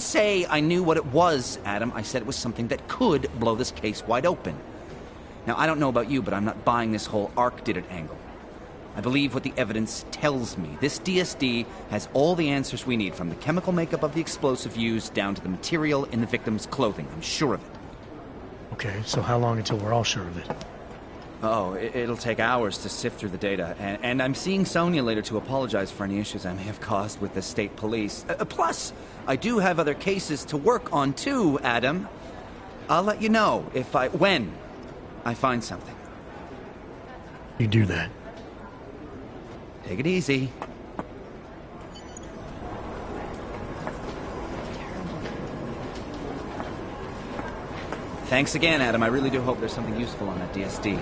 say I knew what it was, Adam. I said it was something that could blow this case wide open. Now, I don't know about you, but I'm not buying this whole Ark did it angle. I believe what the evidence tells me. This DSD has all the answers we need, from the chemical makeup of the explosive used down to the material in the victim's clothing. I'm sure of it. Okay, so how long until we're all sure of it? Oh, it'll take hours to sift through the data. And I'm seeing Sonia later to apologize for any issues I may have caused with the state police. Plus, I do have other cases to work on too, Adam. I'll let you know when I find something. You do that. Take it easy. Thanks again, Adam. I really do hope there's something useful on that DSD.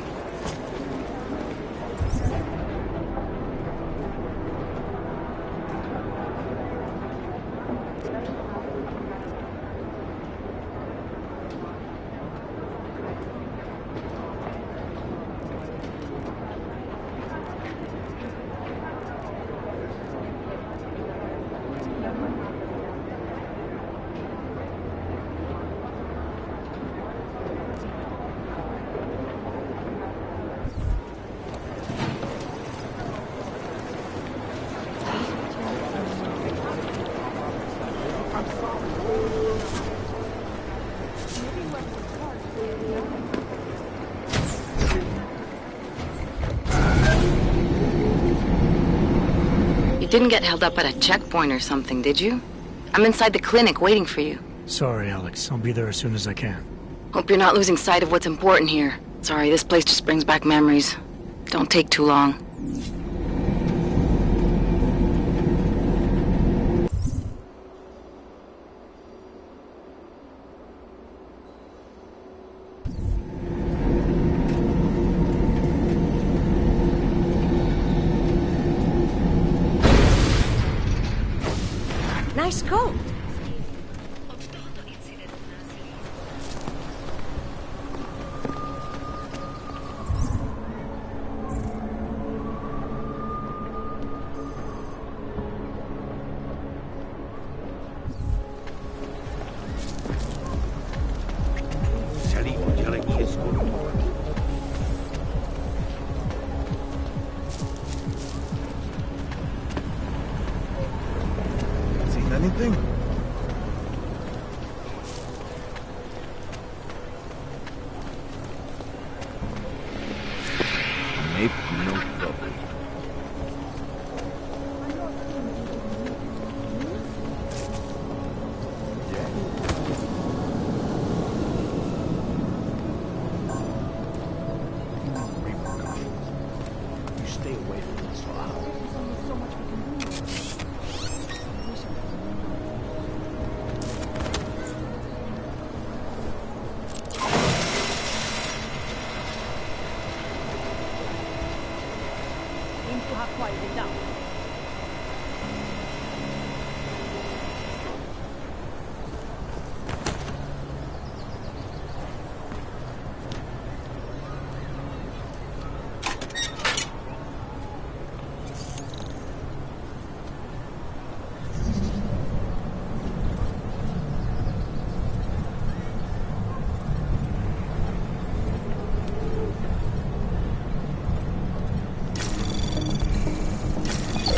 You didn't get held up at a checkpoint or something, did you? I'm inside the clinic waiting for you. Sorry, Alex. I'll be there as soon as I can. Hope you're not losing sight of what's important here. Sorry, this place just brings back memories. Don't take too long. Nice coat. Anything? Make no trouble. You stay away from this lot.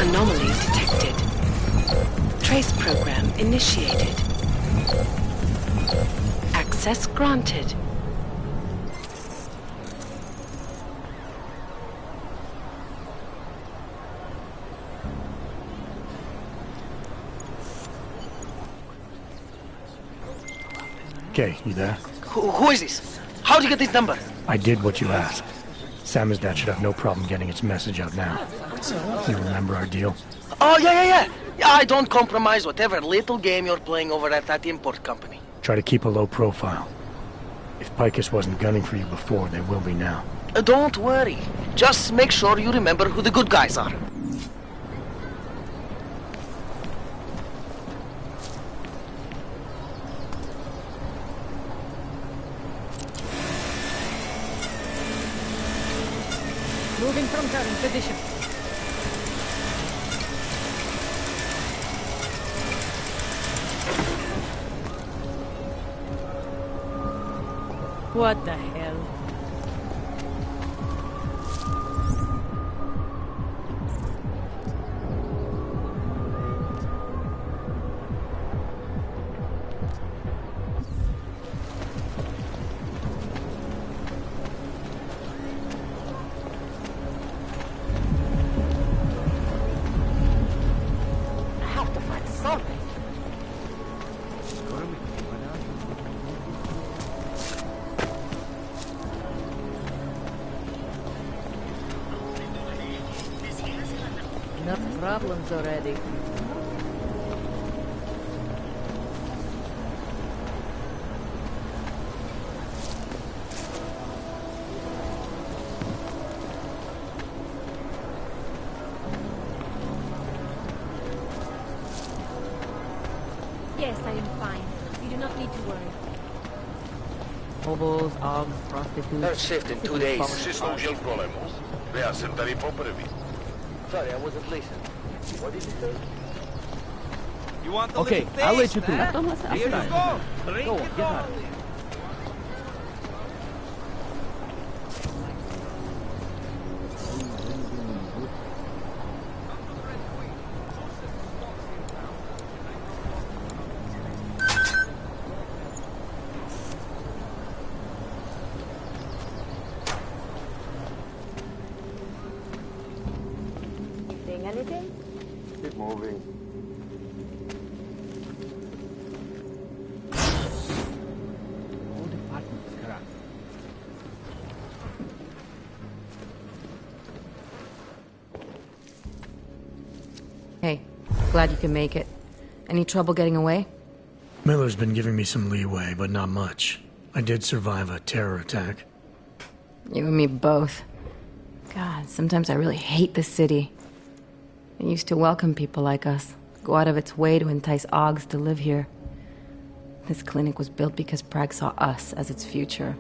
Anomaly detected. Trace program initiated. Access granted. Okay, you there? Who is this? How'd you get this number? I did what you asked. Samizdat should have no problem getting its message out now. You remember our deal? Oh, yeah. Yeah, I don't compromise whatever little game you're playing over at that import company. Try to keep a low profile. If Picus wasn't gunning for you before, they will be now. Don't worry. Just make sure you remember who the good guys are. Moving from current position. What the hell? Enough problems already. Yes, I am fine. You do not need to worry. Hobos, ogs, prostitutes. Third shift in 2 days. Wszystko udział problemu. Ja sam tady poprvé. Sorry, I wasn't listening. What did you say? You want the Okay, little I'll taste, let you through. huh? Here you go. Drink Go, it get all. out. Seeing anything? Keep moving. Hey, glad you can make it. Any trouble getting away? Miller's been giving me some leeway, but not much. I did survive a terror attack. You and me both. God, sometimes I really hate this city. It used to welcome people like us, go out of its way to entice Augs to live here. This clinic was built because Prague saw us as its future.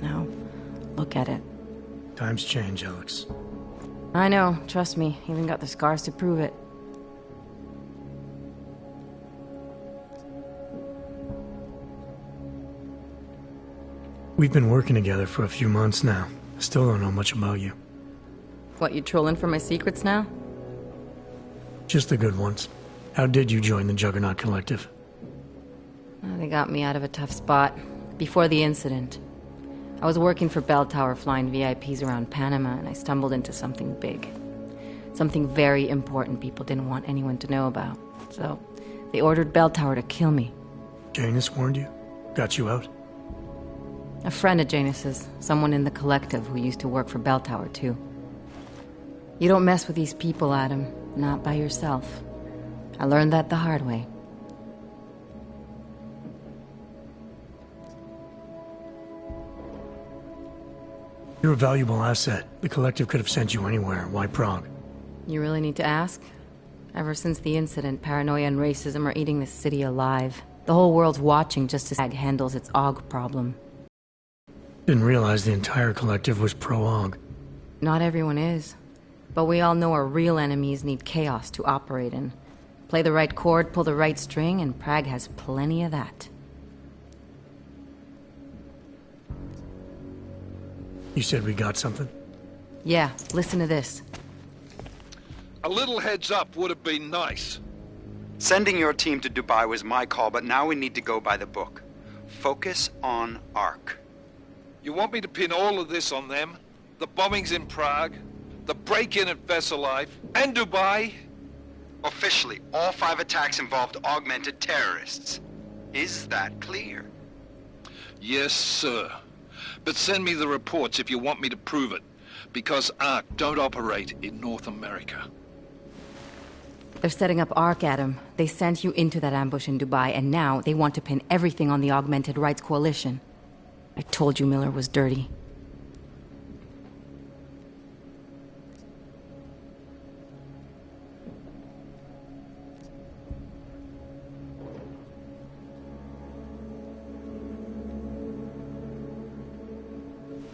Now, look at it. Times change, Alex. I know, trust me, even got the scars to prove it. We've been working together for a few months now. Still don't know much about you. What, you trolling for my secrets now? Just the good ones. How did you join the Juggernaut Collective? Well, they got me out of a tough spot. Before the incident. I was working for Bell Tower flying VIPs around Panama, and I stumbled into something big. Something very important people didn't want anyone to know about. So, they ordered Bell Tower to kill me. Janus warned you? Got you out? A friend of Janus's, someone in the collective who used to work for Bell Tower too. You don't mess with these people, Adam. Not by yourself. I learned that the hard way. You're a valuable asset. The collective could have sent you anywhere. Why Prague? You really need to ask? Ever since the incident, paranoia and racism are eating this city alive. The whole world's watching just as Prague handles its AUG problem. Didn't realize the entire collective was pro-AUG. Not everyone is. But we all know our real enemies need chaos to operate in. Play the right chord, pull the right string, and Prague has plenty of that. You said we got something? Yeah, listen to this. A little heads up would have been nice. Sending your team to Dubai was my call, but now we need to go by the book. Focus on ARC. You want me to pin all of this on them? The bombings in Prague, the break-in at Veselaiv, and Dubai? Officially, all 5 attacks involved augmented terrorists. Is that clear? Yes, sir. But send me the reports if you want me to prove it, because ARC don't operate in North America. They're setting up ARC, Adam. They sent you into that ambush in Dubai, and now they want to pin everything on the Augmented Rights Coalition. I told you Miller was dirty.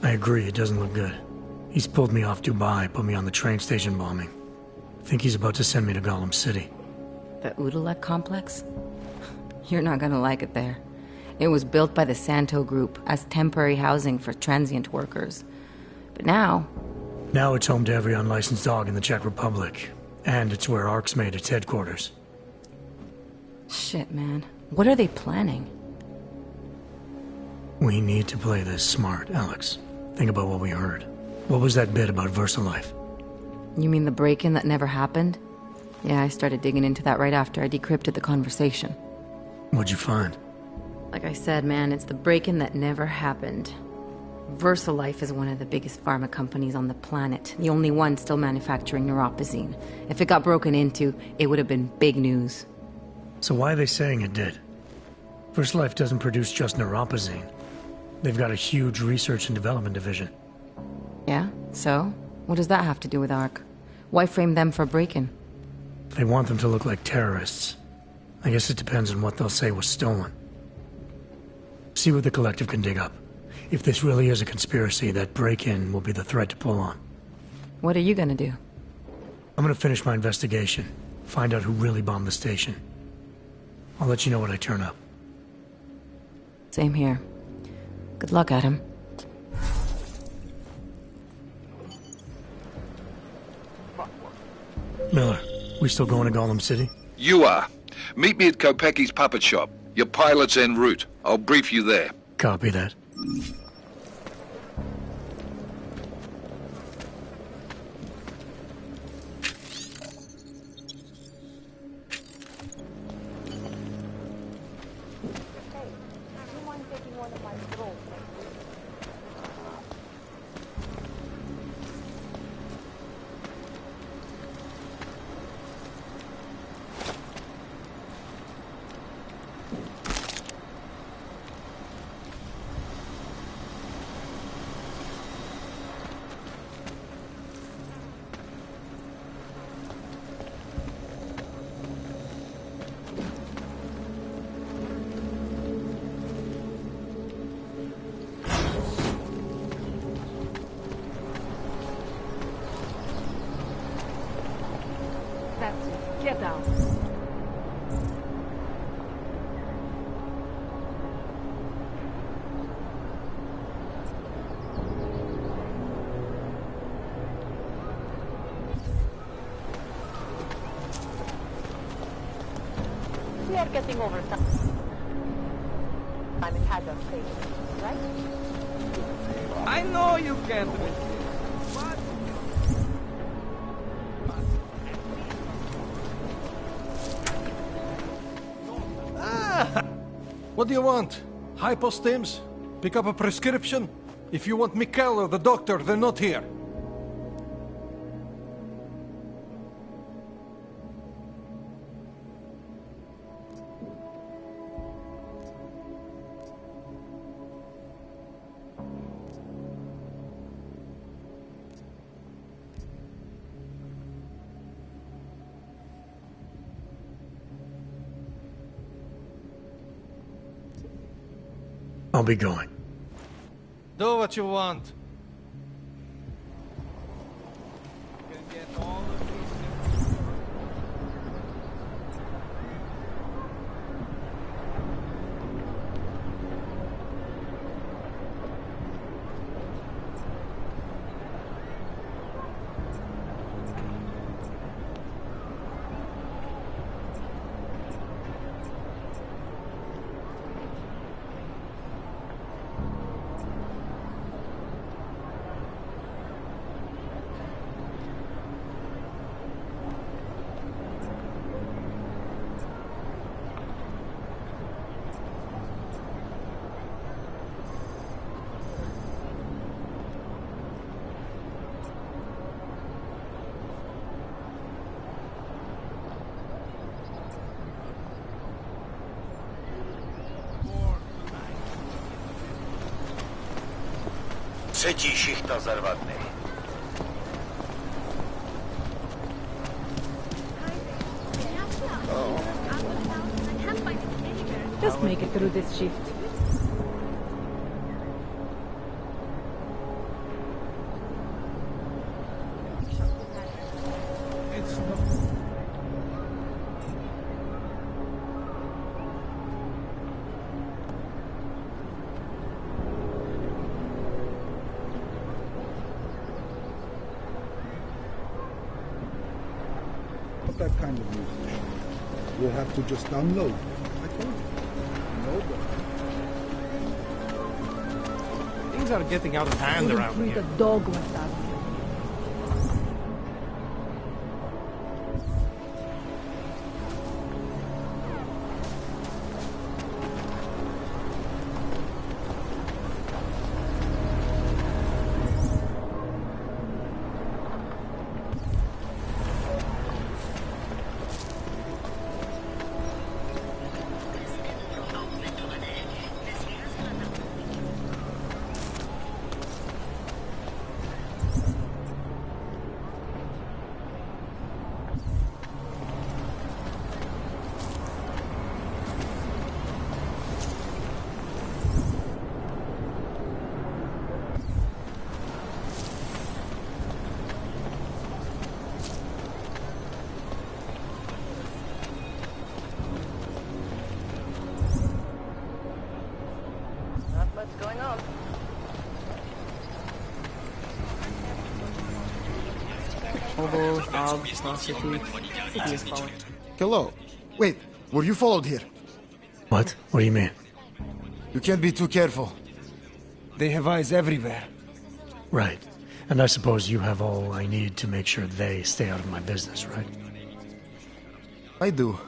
I agree, it doesn't look good. He's pulled me off Dubai, put me on the train station bombing. I think he's about to send me to Gollum City. The Udalek complex? You're not gonna like it there. It was built by the Santo Group as temporary housing for transient workers. But now... Now it's home to every unlicensed dog in the Czech Republic. And it's where ARC's made its headquarters. Shit, man. What are they planning? We need to play this smart, Alex. Think about what we heard. What was that bit about VersaLife? You mean the break-in that never happened? Yeah, I started digging into that right after I decrypted the conversation. What'd you find? Like I said, man, it's the break-in that never happened. VersaLife is one of the biggest pharma companies on the planet. The only one still manufacturing neuropozyne. If it got broken into, it would have been big news. So why are they saying it did? VersaLife doesn't produce just neuropozyne. They've got a huge research and development division. Yeah? So? What does that have to do with ARC? Why frame them for break-in? They want them to look like terrorists. I guess it depends on what they'll say was stolen. See what the collective can dig up. If this really is a conspiracy, that break-in will be the thread to pull on. What are you gonna do? I'm gonna finish my investigation. Find out who really bombed the station. I'll let you know when I turn up. Same here. Good luck, Adam. Miller, we still going to Gollum City? You are. Meet me at Kopecki's puppet shop. Your pilot's en route. I'll brief you there. Copy that. Get down. We are getting over time. I'm in Hazard Station, right? I know you can't resist. What? What do you want? Hypostims? Pick up a prescription? If you want Mikkel or the doctor, they're not here. I'll be going. Do what you want. You can get all of these things. Třetí šichta za 2 dny. Just make it through this shift. that kind of musician. You'll have to just download. I told you. Nobody. Things are getting out of hand around Treat here. a dog like that. Not much going on. Hobos, dogs, prostitutes, city is falling. Hello. Wait, were you followed here? What? What do you mean? You can't be too careful. They have eyes everywhere. Right. And I suppose you have all I need to make sure they stay out of my business, right? I do.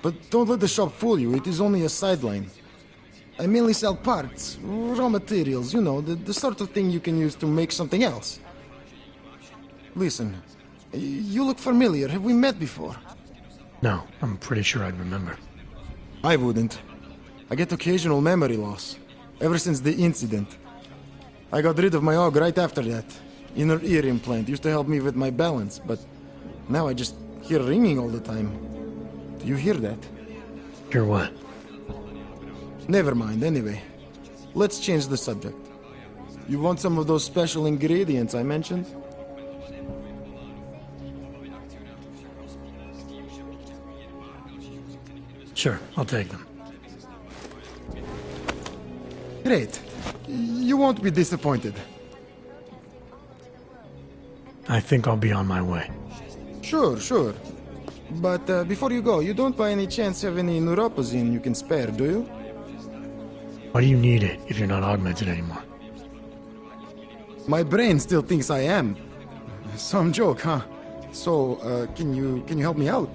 But don't let the shop fool you, it is only a sideline. I mainly sell parts, raw materials, you know, the sort of thing you can use to make something else. Listen, you look familiar. Have we met before? No, I'm pretty sure I'd remember. I wouldn't. I get occasional memory loss, ever since the incident. I got rid of my og right after that. Inner ear implant used to help me with my balance, but now I just hear ringing all the time. Do you hear that? Hear what? Never mind, anyway. Let's change the subject. You want some of those special ingredients I mentioned? Sure, I'll take them. Great. You won't be disappointed. I think I'll be on my way. Sure. But before you go, you don't by any chance have any neuropozyne you can spare, do you? Why do you need it if you're not augmented anymore? My brain still thinks I am. Some joke, huh? So, can you help me out?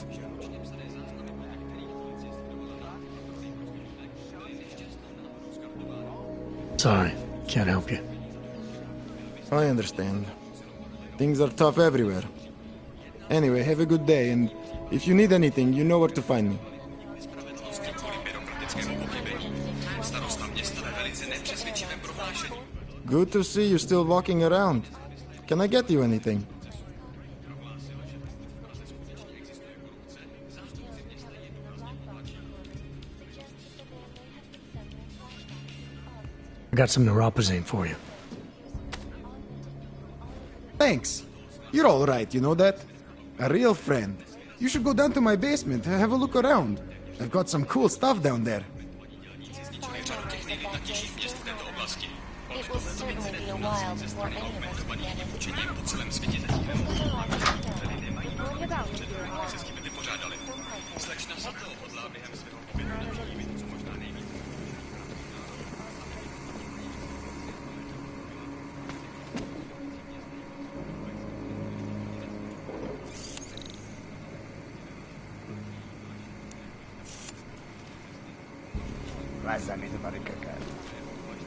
Sorry, can't help you. I understand. Things are tough everywhere. Anyway, have a good day, and if you need anything, you know where to find me. Good to see you still walking around. Can I get you anything? I got some neuropozyne for you. Thanks. You're all right, you know that? A real friend. You should go down to my basement and have a look around. I've got some cool stuff down there. It will certainly be a while before any of us can get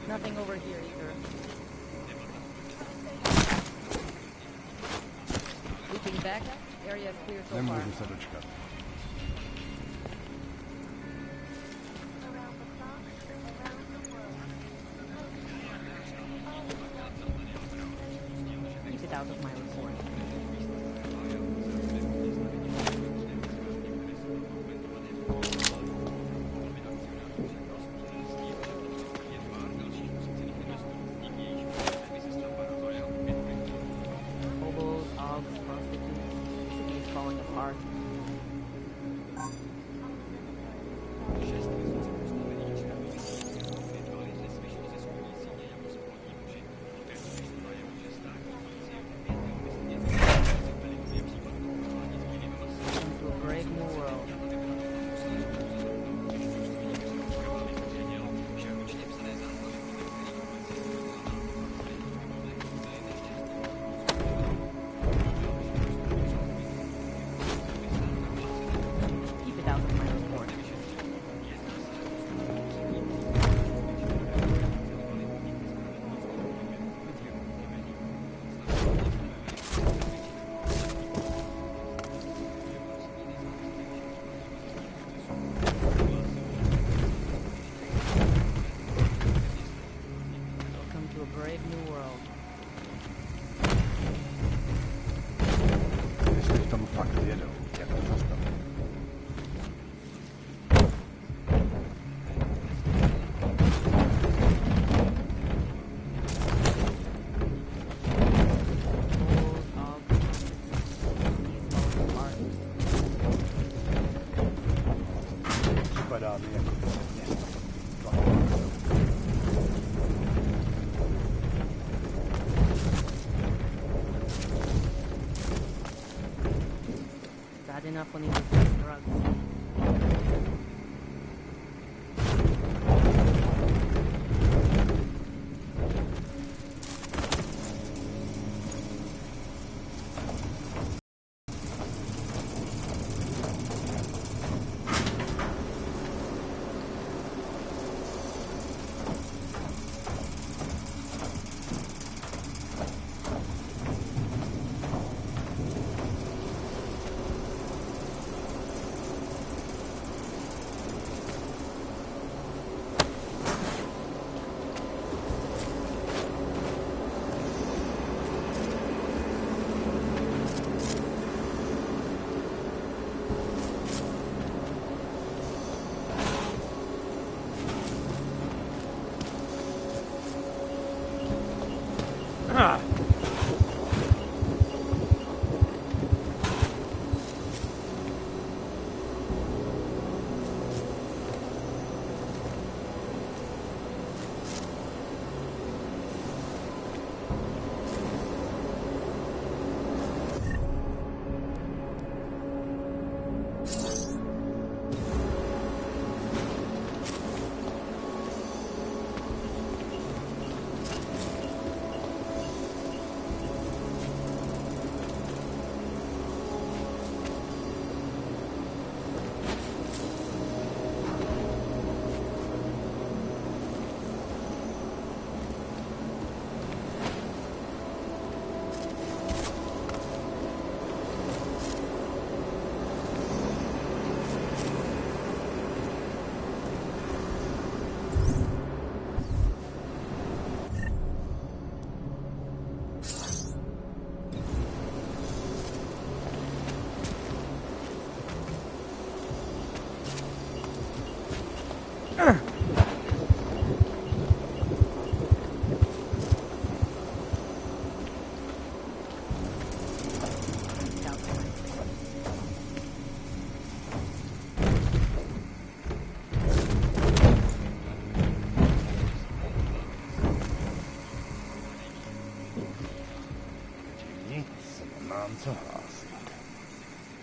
Nothing over here either. Looking back, area is clear so far. Keep it out of my report. Brave New World. De facto Bad enough when he was just drugs.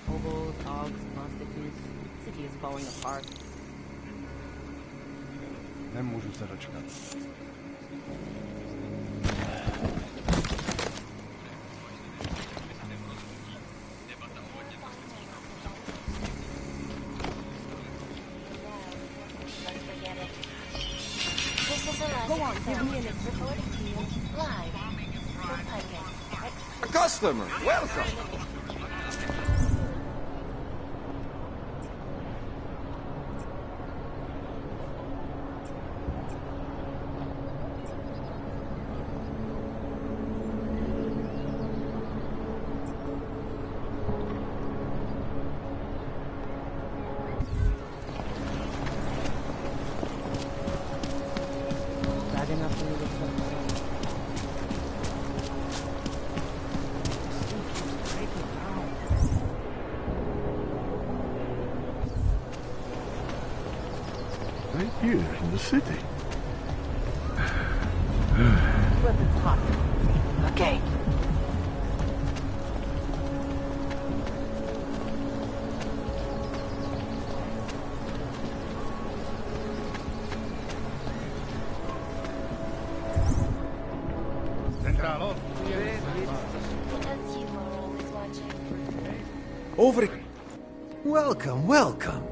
Hobos, hogs, prostitutes. City is falling apart. Не можу се дочекати. Go on, give me an reporting to you live from Puckett. Customer, welcome. Bad enough when he was just drugs. Right here in the city. Weapons hot. Okay. Centralo. Because you are always watching. Over. Welcome, welcome.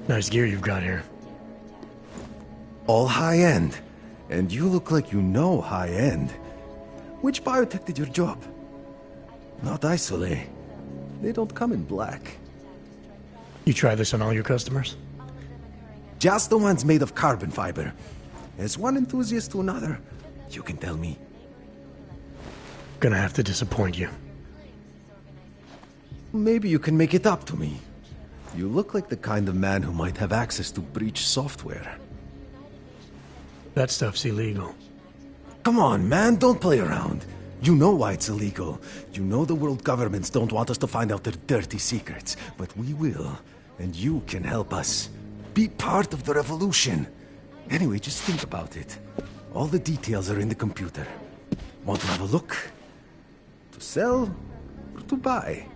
Nice gear you've got here. All high-end. And you look like you know high-end. Which biotech did your job? Not Isolate. They don't come in black. You try this on all your customers? Just the ones made of carbon fiber. As one enthusiast to another, You can tell me. Gonna have to disappoint you. Maybe you can make it up to me. You look like the kind of man who might have access to breach software. That stuff's illegal. Come on, man, don't play around. You know why it's illegal. You know the world governments don't want us to find out their dirty secrets, but we will. And you can help us. Be part of the revolution. Anyway, just think about it. All the details are in the computer. Want to have a look? To sell or to buy?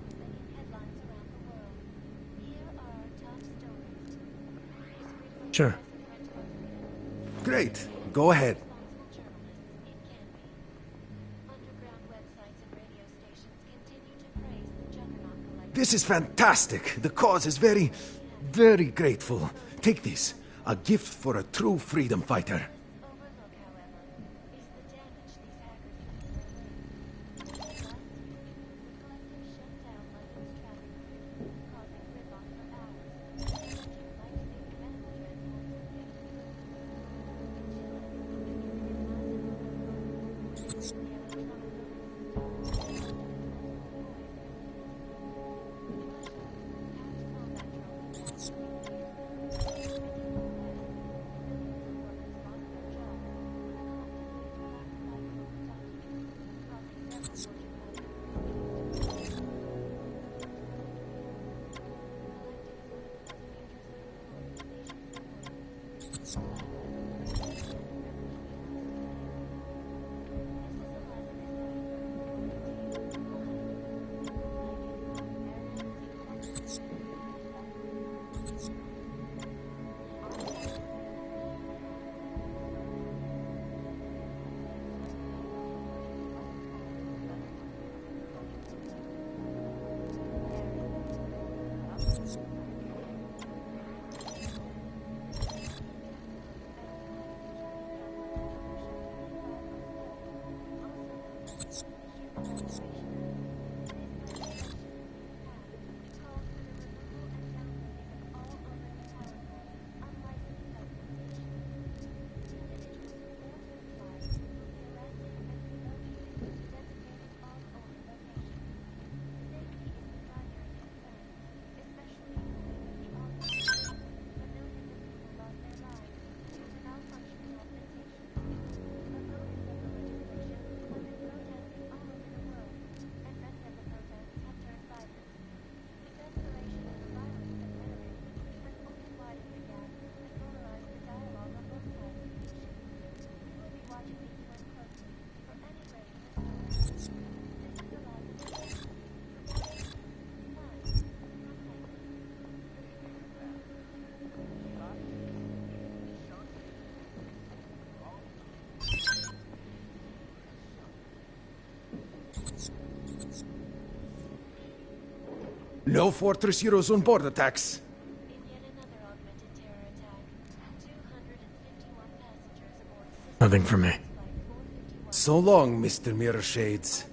Sure. Great. Go ahead. This is fantastic. The cause is very, very grateful. Take this. A gift for a true freedom fighter. No Fortress Heroes on board attacks. Nothing for me. So long, Mr. Mirror Shades.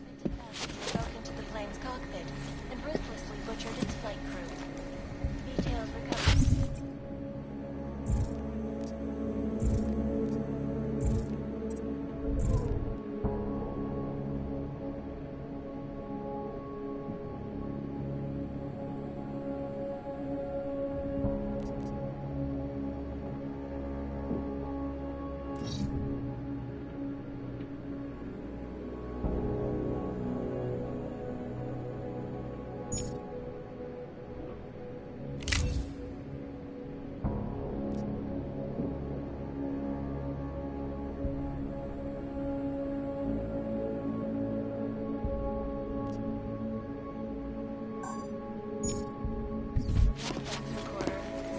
Broke into the plane's cockpit and ruthlessly butchered its flight crew. Details recovered.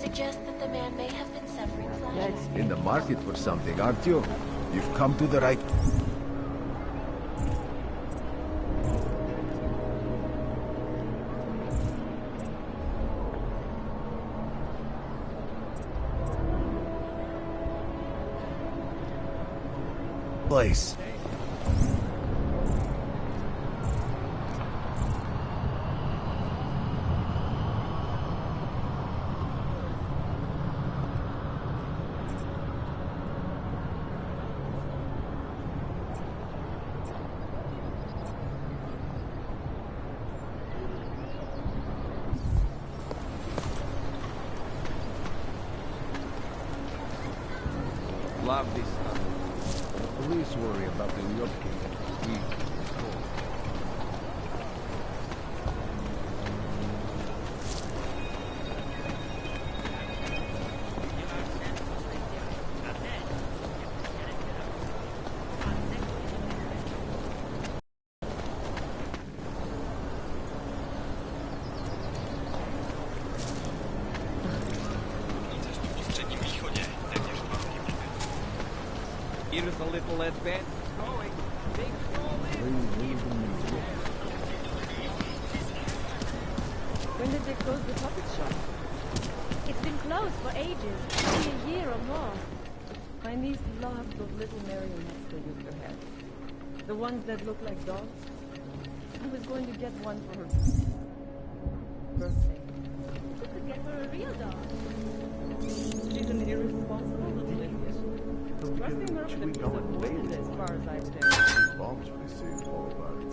Suggests that the man may have been suffering flashbacks. In the market for something, aren't you? You've come to the right... place. love this stuff. The police worry about the Yorkie. Here's a little advance going. Big When did they close the puppet shop? It's been closed for ages, maybe a year or more. My niece loved those little marionettes they used to have. The ones that look like dogs. I was going to get one for her birthday. You could get her a real dog. She's an irresponsible little idiot. Trusting her with a piece of wood as far as I stand. Bombs pretty safe all about it.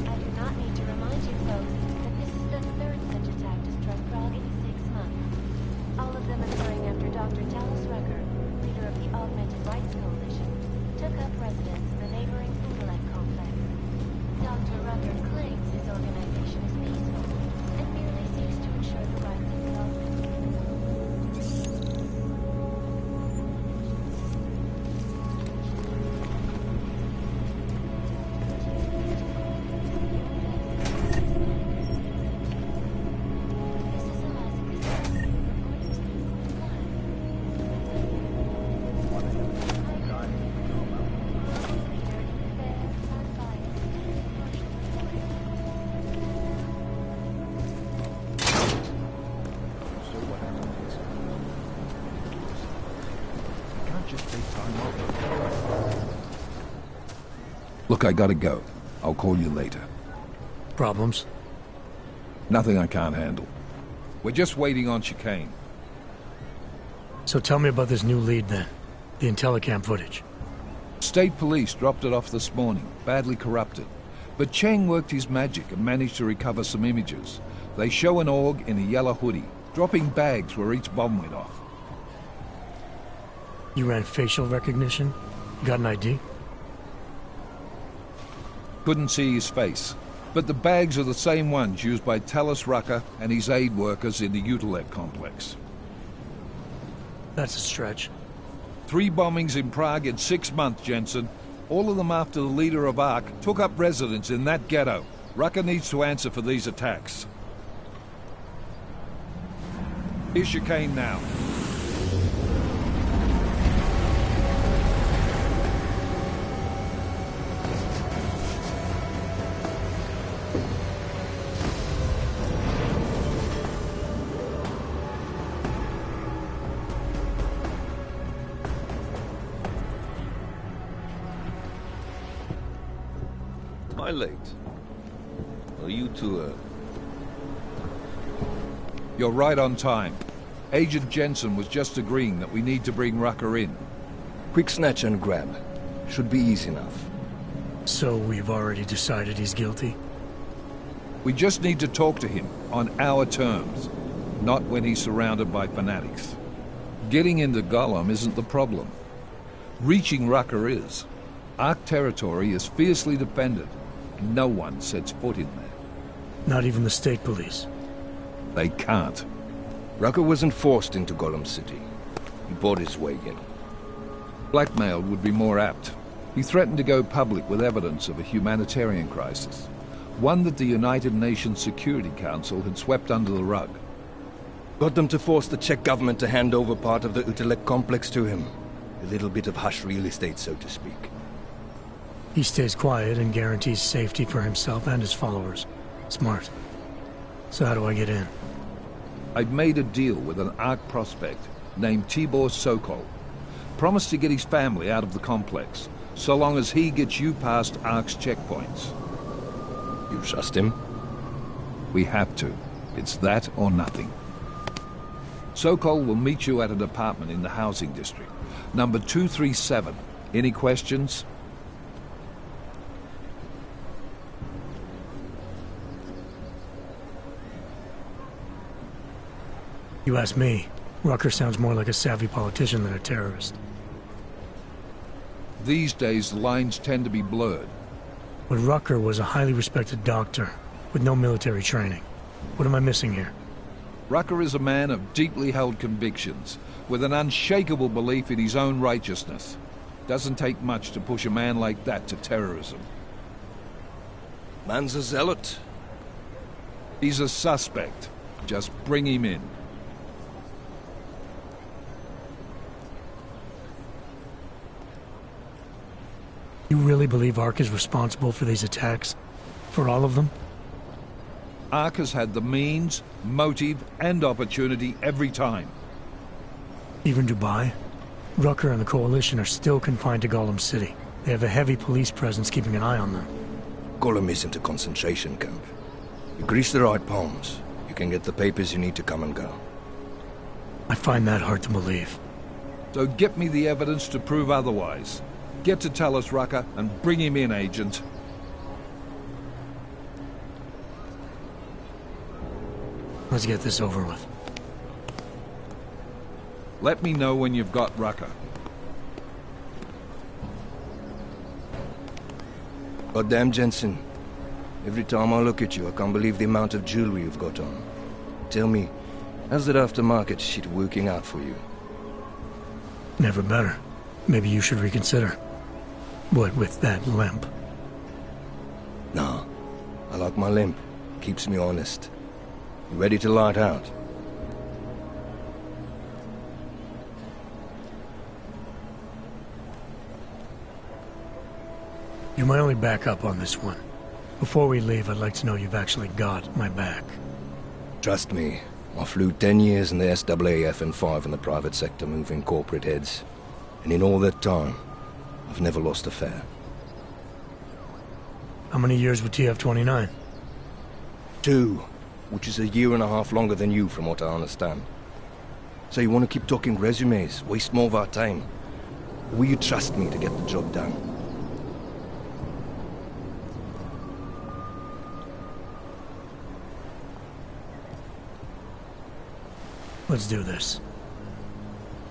I do not need to remind you folks that this is the third such attack to strike Prague in 6 months. All of them occurring after Dr. Talos Rucker, leader of the Augmented Rights Coalition, took up residence in the neighboring intellect complex. Dr. Rucker claims his organization is peaceful and merely seeks to ensure the rights of the augmented. Look, I gotta go. I'll call you later. Problems? Nothing I can't handle. We're just waiting on chicane. So tell me about this new lead then. The Intellicam footage. State police dropped it off this morning, badly corrupted. But Cheng worked his magic and managed to recover some images. They show an org in a yellow hoodie, dropping bags where each bomb went off. You ran facial recognition? You got an ID? Couldn't see his face. But the bags are the same ones used by Talos Rucker and his aid workers in the Utilec complex. That's a stretch. 3 bombings in Prague in 6 months, Jensen. All of them after the leader of ARC took up residence in that ghetto. Rucker needs to answer for these attacks. Here's chicane now. Am I late? Are you two, You're right on time. Agent Jensen was just agreeing that we need to bring Rucker in. Quick snatch and grab. Should be easy enough. So we've already decided he's guilty? We just need to talk to him on our terms, not when he's surrounded by fanatics. Getting into Gollum isn't the problem. Reaching Rucker is. ARC territory is fiercely defended. No one sets foot in there. Not even the state police? They can't. Rucker wasn't forced into Gollum City. He bought his way in. Blackmail would be more apt. He threatened to go public with evidence of a humanitarian crisis, one that the United Nations Security Council had swept under the rug. Got them to force the Czech government to hand over part of the Utilec complex to him. A little bit of hush real estate, so to speak. He stays quiet and guarantees safety for himself and his followers. Smart. So how do I get in? I've made a deal with an ARC prospect named Tibor Sokol. Promised to get his family out of the complex, so long as he gets you past ARC's checkpoints. You trust him? We have to. It's that or nothing. Sokol will meet you at an apartment in the housing district. Number 237. Any questions? You ask me, Rucker sounds more like a savvy politician than a terrorist. These days, the lines tend to be blurred. But Rucker was a highly respected doctor, with no military training. What am I missing here? Rucker is a man of deeply held convictions, with an unshakable belief in his own righteousness. Doesn't take much to push a man like that to terrorism. Man's a zealot. He's a suspect. Just bring him in. You really believe Ark is responsible for these attacks? For all of them? Ark has had the means, motive, and opportunity every time. Even Dubai? Rucker and the Coalition are still confined to Golem City. They have a heavy police presence keeping an eye on them. Golem isn't a concentration camp. You grease the right palms, you can get the papers you need to come and go. I find that hard to believe. So get me the evidence to prove otherwise. Get to Talos Rucker and bring him in, Agent. Let's get this over with. Let me know when you've got Rucker. Goddamn, Jensen. Every time I look at you, I can't believe the amount of jewelry you've got on. Tell me, how's that aftermarket shit working out for you? Never better. Maybe you should reconsider. What with that limp? Nah, I like my limp. Keeps me honest. You ready to light out? You're my only backup on this one. Before we leave, I'd like to know you've actually got my back. Trust me, I flew 10 years in the SAAF and 5 in the private sector moving corporate heads. And in all that time, I've never lost a fare. How many years with TF-29? 2, which is a year and a half longer than you from what I understand. So you want to keep talking resumes, waste more of our time? Or will you trust me to get the job done? Let's do this.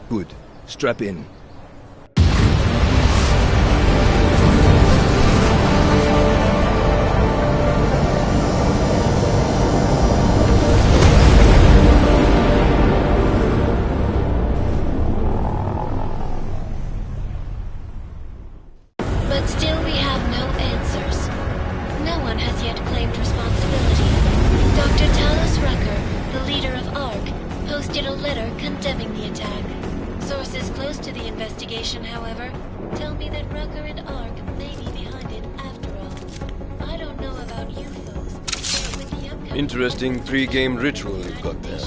Good. Strap in. But still we have no answers. No one has yet claimed responsibility. Dr. Talos Rucker, the leader of ARC, posted a letter condemning the attack. Sources close to the investigation, however, tell me that Rucker and ARC may be behind it after all. I don't know about you folks, but with the upcoming... Interesting pre-game ritual you've got there.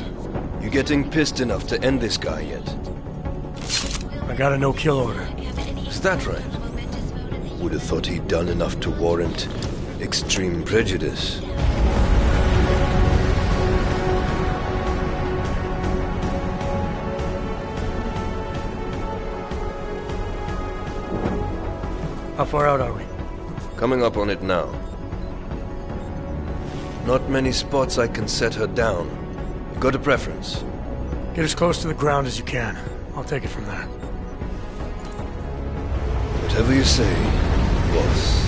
You getting pissed enough to end this guy yet? I got a no-kill order. Is that right? Would have thought he'd done enough to warrant extreme prejudice. How far out are we? Coming up on it now. Not many spots I can set her down. You got a preference? Get as close to the ground as you can. I'll take it from there. Whatever you say, boss.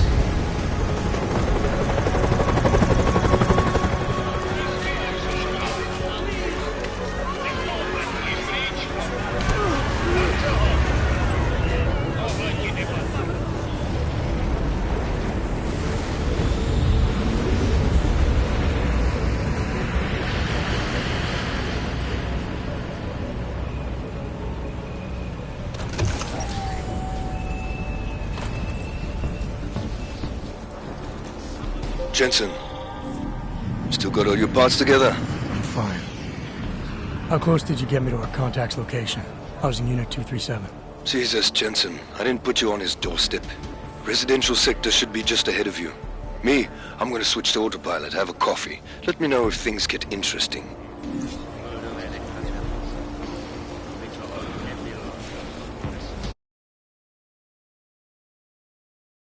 Jensen, still got all your parts together? I'm fine. How close did you get me to our contact's location? I was in Unit 237. Jesus, Jensen, I didn't put you on his doorstep. Residential sector should be just ahead of you. Me, I'm gonna switch to autopilot, have a coffee. Let me know if things get interesting.